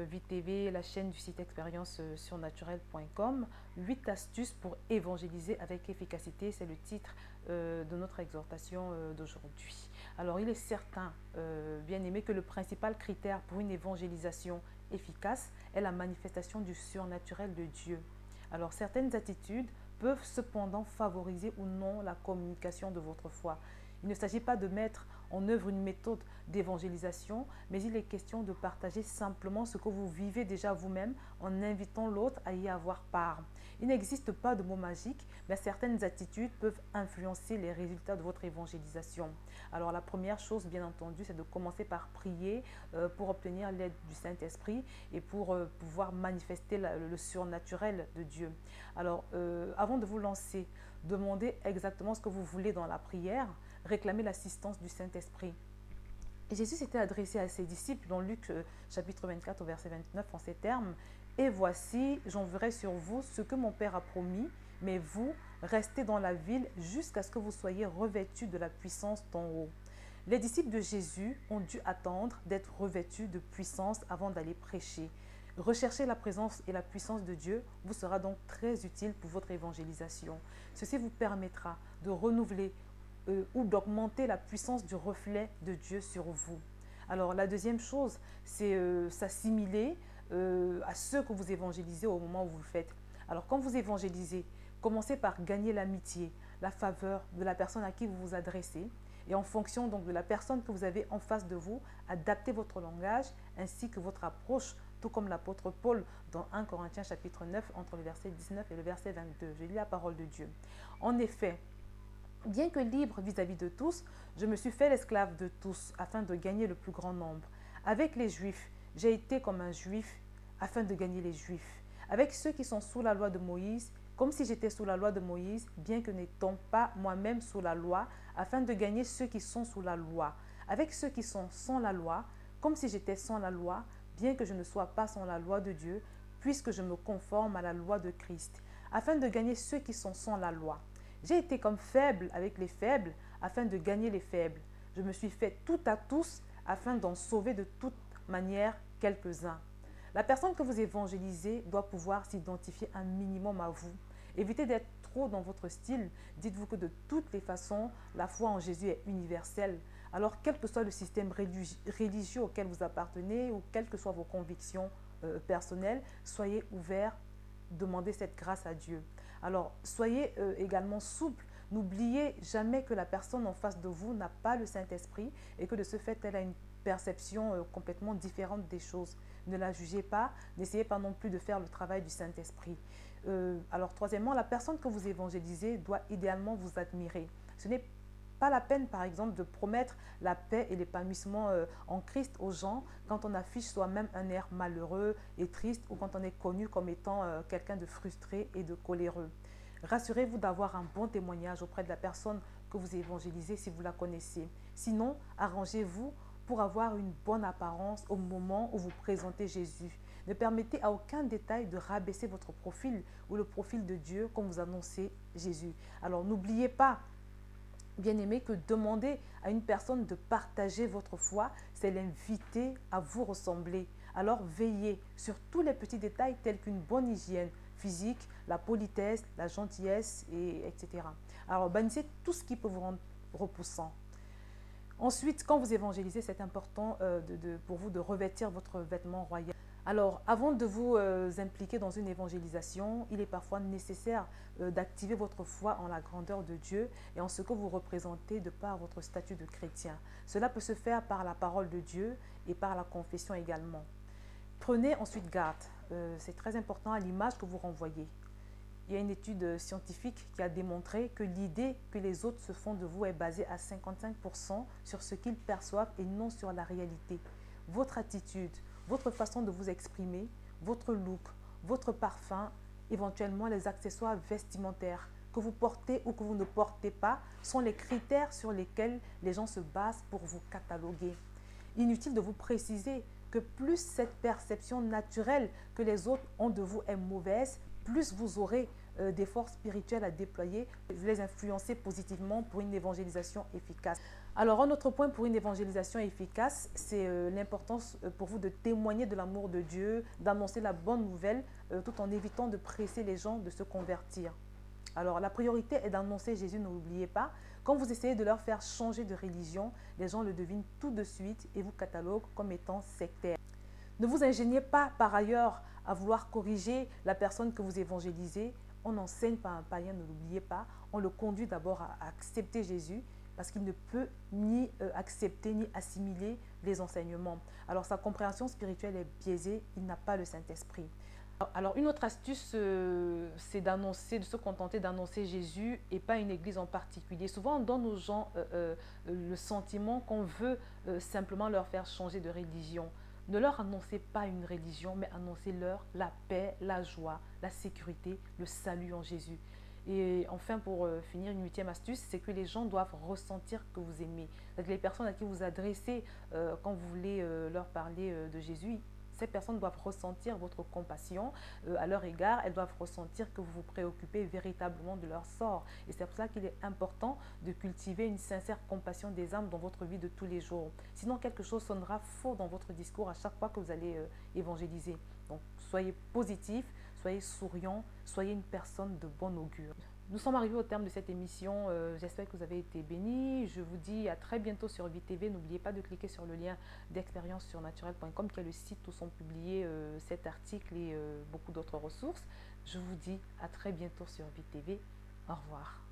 VTV, la chaîne du site expérience surnaturelle.com. 8 astuces pour évangéliser avec efficacité, c'est le titre de notre exhortation d'aujourd'hui. Alors, il est certain, bien aimé, que le principal critère pour une évangélisation efficace est la manifestation du surnaturel de Dieu. Alors, certaines attitudes peuvent cependant favoriser ou non la communication de votre foi. Il ne s'agit pas de mettre en œuvre une méthode d'évangélisation, mais il est question de partager simplement ce que vous vivez déjà vous-même en invitant l'autre à y avoir part. Il n'existe pas de mot magique, mais certaines attitudes peuvent influencer les résultats de votre évangélisation. Alors la première chose, bien entendu, c'est de commencer par prier pour obtenir l'aide du Saint-Esprit et pour pouvoir manifester le surnaturel de Dieu. Alors, avant de vous lancer, demandez exactement ce que vous voulez dans la prière, réclamez l'assistance du Saint-Esprit. Et Jésus s'était adressé à ses disciples dans Luc chapitre 24 au verset 29 en ces termes. « Et voici, j'enverrai sur vous ce que mon Père a promis, mais vous, restez dans la ville jusqu'à ce que vous soyez revêtus de la puissance d'en haut. » Les disciples de Jésus ont dû attendre d'être revêtus de puissance avant d'aller prêcher. Rechercher la présence et la puissance de Dieu vous sera donc très utile pour votre évangélisation. Ceci vous permettra de renouveler ou d'augmenter la puissance du reflet de Dieu sur vous. Alors la deuxième chose, c'est s'assimiler à ceux que vous évangélisez au moment où vous le faites. Alors quand vous évangélisez, commencez par gagner l'amitié, la faveur de la personne à qui vous vous adressez. Et en fonction donc de la personne que vous avez en face de vous, adaptez votre langage ainsi que votre approche, tout comme l'apôtre Paul dans 1 Corinthiens chapitre 9 entre le verset 19 et le verset 22. Je lis la parole de Dieu. En effet, bien que libre vis-à-vis de tous, je me suis fait l'esclave de tous afin de gagner le plus grand nombre. Avec les Juifs, j'ai été comme un Juif afin de gagner les Juifs. Avec ceux qui sont sous la loi de Moïse, comme si j'étais sous la loi de Moïse, bien que n'étant pas moi-même sous la loi, afin de gagner ceux qui sont sous la loi. Avec ceux qui sont sans la loi, comme si j'étais sans la loi, bien que je ne sois pas sans la loi de Dieu, puisque je me conforme à la loi de Christ, afin de gagner ceux qui sont sans la loi. J'ai été comme faible avec les faibles, afin de gagner les faibles. Je me suis fait tout à tous, afin d'en sauver de toute manière quelques-uns. La personne que vous évangélisez doit pouvoir s'identifier un minimum à vous. Évitez d'être trop dans votre style. Dites-vous que de toutes les façons, la foi en Jésus est universelle. Alors, quel que soit le système religieux auquel vous appartenez ou quelles que soient vos convictions personnelles, soyez ouverts, demandez cette grâce à Dieu. Alors, soyez également souple. N'oubliez jamais que la personne en face de vous n'a pas le Saint-Esprit et que de ce fait, elle a une perception complètement différente des choses. Ne la jugez pas, n'essayez pas non plus de faire le travail du Saint-Esprit. Alors, troisièmement, la personne que vous évangélisez doit idéalement vous admirer. Ce n'est pas la peine, par exemple, de promettre la paix et l'épanouissement en Christ aux gens quand on affiche soi-même un air malheureux et triste ou quand on est connu comme étant quelqu'un de frustré et de coléreux. Rassurez-vous d'avoir un bon témoignage auprès de la personne que vous évangélisez si vous la connaissez. Sinon, arrangez-vous pour avoir une bonne apparence au moment où vous présentez Jésus. Ne permettez à aucun détail de rabaisser votre profil ou le profil de Dieu quand vous annoncez Jésus. Alors n'oubliez pas, bien-aimé, que demander à une personne de partager votre foi, c'est l'inviter à vous ressembler. Alors veillez sur tous les petits détails tels qu'une bonne hygiène physique, la politesse, la gentillesse, etc. Alors bannissez tout ce qui peut vous rendre repoussant. Ensuite, quand vous évangélisez, c'est important pour vous de revêtir votre vêtement royal. Alors, avant de vous impliquer dans une évangélisation, il est parfois nécessaire d'activer votre foi en la grandeur de Dieu et en ce que vous représentez de par votre statut de chrétien. Cela peut se faire par la parole de Dieu et par la confession également. Prenez ensuite garde. C'est très important à l'image que vous renvoyez. Il y a une étude scientifique qui a démontré que l'idée que les autres se font de vous est basée à 55% sur ce qu'ils perçoivent et non sur la réalité. Votre attitude, votre façon de vous exprimer, votre look, votre parfum, éventuellement les accessoires vestimentaires que vous portez ou que vous ne portez pas sont les critères sur lesquels les gens se basent pour vous cataloguer. Inutile de vous préciser que plus cette perception naturelle que les autres ont de vous est mauvaise, plus vous aurez d'efforts spirituels à déployer, les influencer positivement pour une évangélisation efficace. Alors, un autre point pour une évangélisation efficace, c'est l'importance pour vous de témoigner de l'amour de Dieu, d'annoncer la bonne nouvelle, tout en évitant de presser les gens de se convertir. Alors, la priorité est d'annoncer Jésus, ne l'oubliez pas. Quand vous essayez de leur faire changer de religion, les gens le devinent tout de suite et vous cataloguent comme étant sectaire. Ne vous ingéniez pas par ailleurs à vouloir corriger la personne que vous évangélisez. On enseigne par un païen, ne l'oubliez pas. On le conduit d'abord à accepter Jésus parce qu'il ne peut ni accepter ni assimiler les enseignements. Alors sa compréhension spirituelle est biaisée, il n'a pas le Saint-Esprit. Alors, une autre astuce, c'est d'annoncer, de se contenter d'annoncer Jésus et pas une église en particulier. Souvent, on donne aux gens le sentiment qu'on veut simplement leur faire changer de religion. Ne leur annoncez pas une religion, mais annoncez-leur la paix, la joie, la sécurité, le salut en Jésus. Et enfin, pour finir, une huitième astuce, c'est que les gens doivent ressentir que vous aimez. Donc, les personnes à qui vous adressez quand vous voulez leur parler de Jésus, ces personnes doivent ressentir votre compassion à leur égard. Elles doivent ressentir que vous vous préoccupez véritablement de leur sort. Et c'est pour ça qu'il est important de cultiver une sincère compassion des âmes dans votre vie de tous les jours. Sinon, quelque chose sonnera faux dans votre discours à chaque fois que vous allez évangéliser. Donc, soyez positif, soyez souriant, soyez une personne de bon augure. Nous sommes arrivés au terme de cette émission. J'espère que vous avez été bénis. Je vous dis à très bientôt sur VTV. N'oubliez pas de cliquer sur le lien d'expérience sur naturel.com qui est le site où sont publiés cet article et beaucoup d'autres ressources. Je vous dis à très bientôt sur VTV. Au revoir.